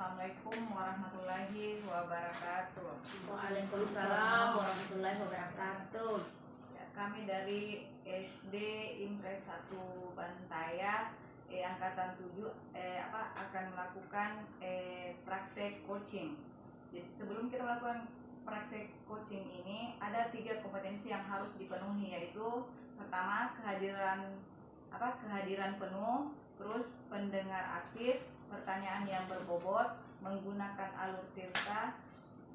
Assalamualaikum warahmatullahi wabarakatuh. Waalaikumsalam warahmatullahi wabarakatuh. Ya, kami dari SD Impres 1 Bantaya angkatan 7 akan melakukan praktek coaching. Jadi sebelum kita melakukan praktek coaching ini ada 3 kompetensi yang harus dipenuhi, yaitu pertama kehadiran penuh, terus pendengar aktif, pertanyaan yang berbobot, menggunakan alur cerita,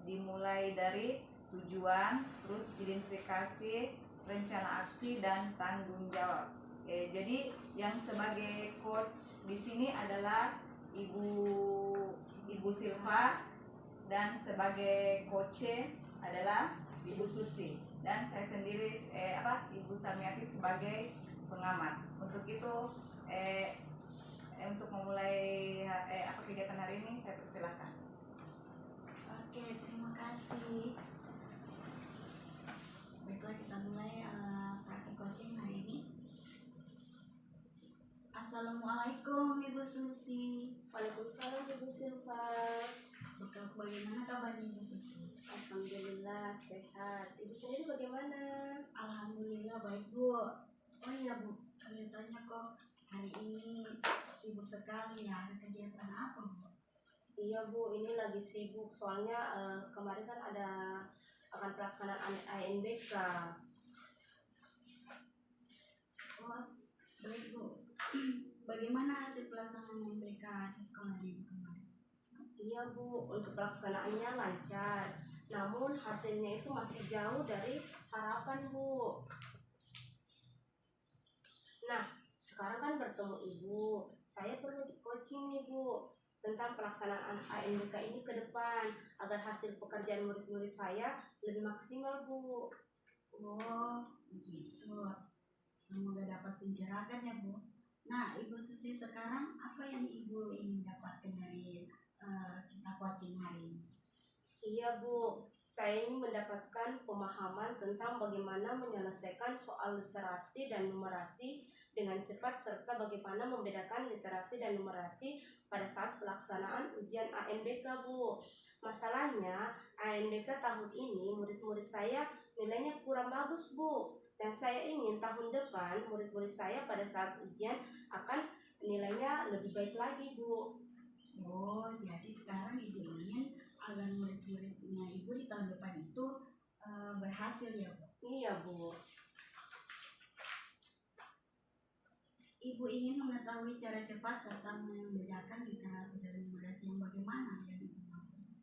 dimulai dari tujuan, terus identifikasi, rencana aksi, dan tanggung jawab. Jadi yang sebagai coach di sini adalah Ibu Silva, dan sebagai coach adalah Ibu Susi, dan saya sendiri Ibu Samiati sebagai pengamat. Untuk itu untuk memulai kegiatan hari ini saya persilakan. Oke, terima kasih. Baiklah, kita mulai praktik coaching hari ini. Assalamualaikum Ibu Susi. Waalaikumsalam Ibu Silva. Bagaimana kabarnya Ibu Susi? Alhamdulillah sehat. Ibu sendiri bagaimana? Alhamdulillah baik Bu. Oh iya Bu, kelihatannya kok hari ini sibuk sekali ya. Ada kegiatan apa Bu? Iya Bu, ini lagi sibuk soalnya kemarin kan akan pelaksanaan ANBK. Oh, baik Bu. Bagaimana hasil pelaksanaan MBK di sekolah Ibu kemarin? Iya Bu, untuk pelaksanaannya lancar. Namun hasilnya itu masih jauh dari harapan Bu. Nah, sekarang kan bertemu Ibu, saya perlu di coaching nih Bu tentang pelaksanaan ANBK ini ke depan agar hasil pekerjaan murid-murid saya lebih maksimal Bu. Oh, begitu. Semoga dapat mencerahkan ya Bu. Nah, Ibu Susi, sekarang apa yang Ibu ingin dapatkan dari kita coaching hari ini? Iya Bu, saya ingin mendapatkan pemahaman tentang bagaimana menyelesaikan soal literasi dan numerasi dengan cepat, serta bagaimana membedakan literasi dan numerasi pada saat pelaksanaan ujian ANBK Bu. Masalahnya ANBK tahun ini murid-murid saya nilainya kurang bagus Bu, dan saya ingin tahun depan murid-murid saya pada saat ujian akan nilainya lebih baik lagi Bu. Oh, jadi sekarang Ibu ingin agar murid-muridnya Ibu di tahun depan itu berhasil ya Bu? Iya Bu. Ibu ingin mengetahui cara cepat serta membedakan literasi dan numerasi yang bagaimana yang Ibu maksud?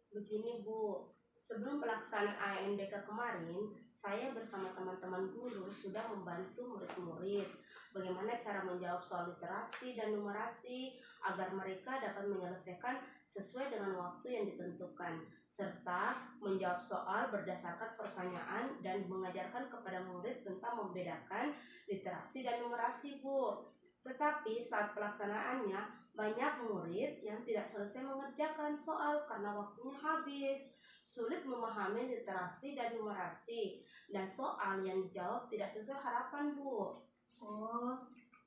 Begini Bu, sebelum pelaksanaan ANBK kemarin, saya bersama teman-teman guru sudah membantu murid-murid bagaimana cara menjawab soal literasi dan numerasi agar mereka dapat menyelesaikan sesuai dengan waktu yang ditentukan, serta menjawab soal berdasarkan pertanyaan dan mengajarkan kepada murid tentang membedakan literasi dan numerasi Bu. Tetapi saat pelaksanaannya, banyak murid yang tidak selesai mengerjakan soal karena waktunya habis, sulit memahami literasi dan numerasi, dan soal yang dijawab tidak sesuai harapan Bu. Oh,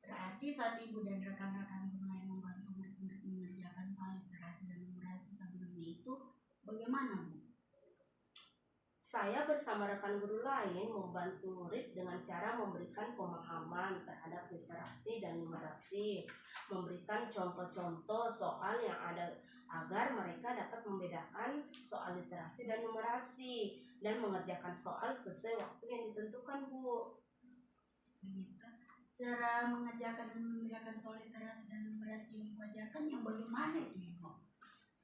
berarti saat Ibu dan rekan-rekan mulai membantu murid-murid mengerjakan soal literasi dan numerasi sebelumnya itu bagaimana Bu? Saya bersama rekan guru lain membantu murid dengan cara memberikan pemahaman terhadap literasi dan numerasi, memberikan contoh-contoh soal yang ada agar mereka dapat membedakan soal literasi dan numerasi dan mengerjakan soal sesuai waktu yang ditentukan Bu. Begitu. Cara mengerjakan dan membedakan soal literasi dan numerasi yang diajarkan yang bagaimana itu Ibu?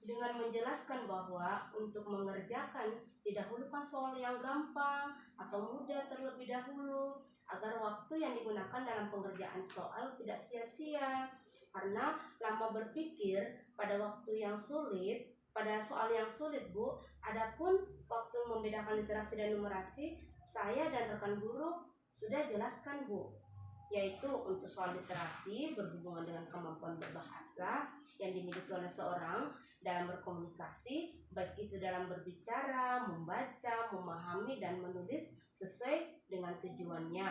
Dengan menjelaskan bahwa untuk mengerjakan didahulukan soal yang gampang atau mudah terlebih dahulu agar waktu yang digunakan dalam pengerjaan soal tidak sia-sia, karena lama berpikir pada soal yang sulit Bu. Adapun waktu membedakan literasi dan numerasi, saya dan rekan guru sudah jelaskan Bu, yaitu untuk soal literasi berhubungan dengan kemampuan berbahasa yang dimiliki oleh seorang dalam berkomunikasi, baik itu dalam berbicara, membaca, memahami, dan menulis sesuai dengan tujuannya.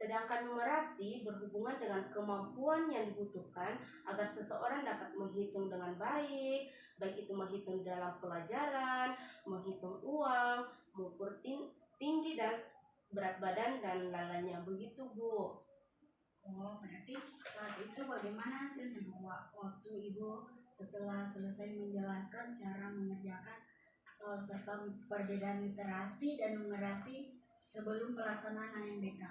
Sedangkan numerasi berhubungan dengan kemampuan yang dibutuhkan agar seseorang dapat menghitung dengan baik, baik itu menghitung dalam pelajaran, menghitung uang, mengukur tinggi dan berat badan dan lainnya. Begitu, Bu. Oh, berarti saat itu bagaimana hasilnya Bu? Waktu Ibu setelah selesai menjelaskan cara mengerjakan soal serta perbedaan literasi dan numerasi sebelum pelaksanaan AMBK.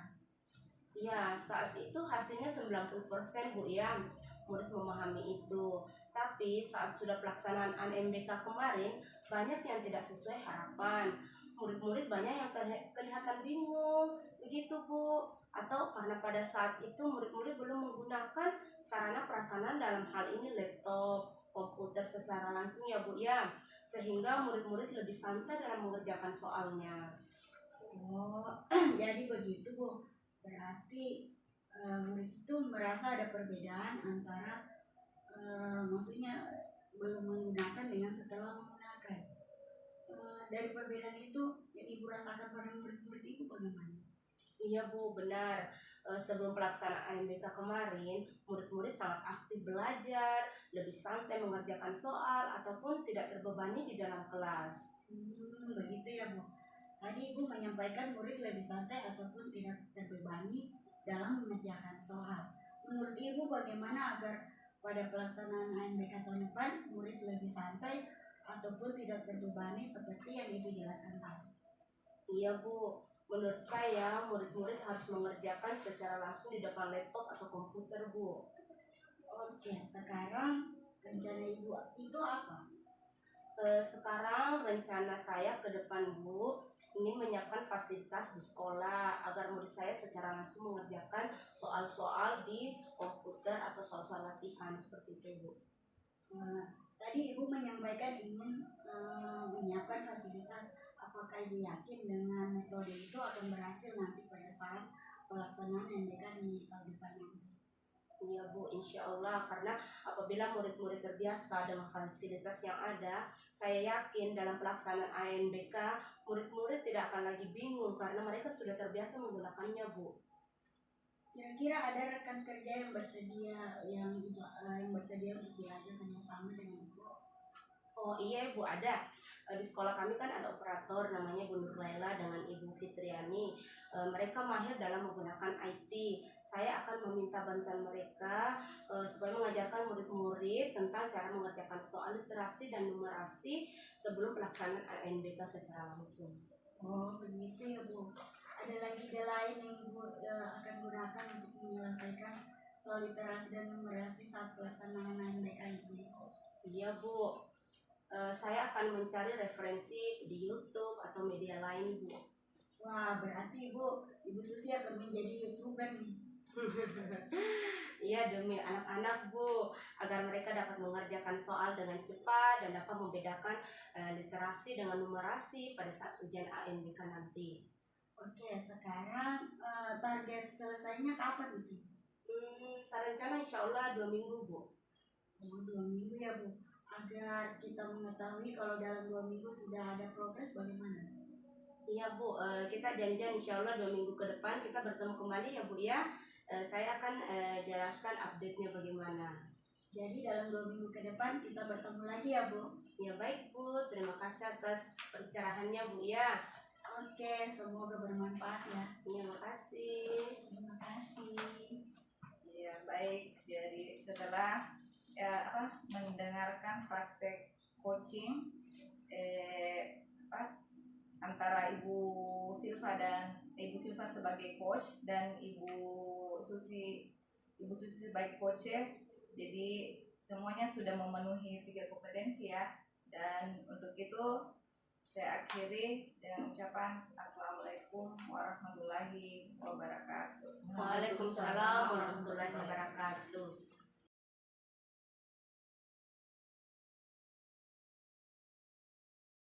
Ya, saat itu hasilnya 90% Bu ya, murid memahami itu. Tapi saat sudah pelaksanaan AMBK kemarin, banyak yang tidak sesuai harapan. Murid-murid banyak yang kelihatan bingung, begitu Bu. Atau karena pada saat itu murid-murid belum menggunakan sarana prasarana dalam hal ini laptop, komputer secara langsung ya Bu ya. Sehingga murid-murid lebih santai dalam mengerjakan soalnya. Oh, jadi begitu Bu. Berarti murid itu merasa ada perbedaan antara maksudnya belum menggunakan dengan setelah menggunakan. Dari perbedaan itu yang Ibu rasakan pada murid-murid itu bagaimana? Iya Bu, benar. Sebelum pelaksanaan MBK kemarin, murid-murid sangat aktif belajar, lebih santai mengerjakan soal, ataupun tidak terbebani di dalam kelas. Begitu ya Bu. Tadi Ibu menyampaikan murid lebih santai ataupun tidak terbebani dalam mengerjakan soal. Menurut Ibu bagaimana agar pada pelaksanaan AMBK tahun depan murid lebih santai ataupun tidak terbebani seperti yang Ibu jelaskan tadi? Iya Bu, menurut saya murid-murid harus mengerjakan secara langsung di depan laptop atau komputer Bu. Oke, sekarang rencana Ibu itu apa? Sekarang rencana saya ke depan Bu, ingin menyiapkan fasilitas di sekolah agar murid saya secara langsung mengerjakan soal-soal di komputer atau soal-soal latihan seperti itu Bu. Tadi Ibu menyampaikan ingin menyiapkan fasilitas. Apakah Ibu yakin dengan metode itu akan berhasil nanti pada saat pelaksanaan MBK di tahun depan nanti? Iya Bu, insya Allah, karena apabila murid-murid terbiasa dengan fasilitas yang ada, saya yakin dalam pelaksanaan ANBK murid-murid tidak akan lagi bingung karena mereka sudah terbiasa menggunakannya Bu. Kira-kira ada rekan kerja yang bersedia untuk diajak kerjasama dengan Ibu? Oh iya Bu, ada. Di sekolah kami kan ada operator namanya Bu Nur Laila dengan Ibu Fitriani. Mereka mahir dalam menggunakan IT. Saya akan meminta bantuan mereka supaya mengajarkan murid-murid tentang cara mengerjakan soal literasi dan numerasi sebelum pelaksanaan ANBK secara langsung. Oh begitu ya Bu. Ada lagi ide lain yang Ibu akan gunakan untuk menyelesaikan soal literasi dan numerasi saat pelaksanaan ANBK itu? Iya Bu, saya akan mencari referensi di YouTube atau media lain Bu. Wah berarti Ibu Susi akan menjadi YouTuber nih. Iya, demi anak-anak Bu, agar mereka dapat mengerjakan soal dengan cepat dan dapat membedakan literasi dengan numerasi pada saat ujian ANBK nanti. Oke, sekarang target selesainya kapan itu? Saya rencana insya Allah 2 minggu Bu. Oh 2 minggu ya Bu. Agar kita mengetahui kalau dalam 2 minggu sudah ada progres bagaimana? Iya Bu, kita janjian insya Allah 2 minggu ke depan kita bertemu kembali ya Bu ya. Saya akan jelaskan update-nya bagaimana. Jadi dalam 2 minggu ke depan kita bertemu lagi ya Bu. Ya baik Bu, terima kasih atas pencerahannya Bu ya. Oke, semoga bermanfaat ya. Terima kasih. Terima kasih. Ya baik, jadi setelah mendengarkan praktek coaching antara Ibu Silva sebagai coach dan Ibu Susi sebagai coach, jadi semuanya sudah memenuhi 3 kompetensi ya. Dan untuk itu saya akhiri dengan ucapan Assalamualaikum warahmatullahi wabarakatuh. Waalaikumsalam warahmatullahi wabarakatuh.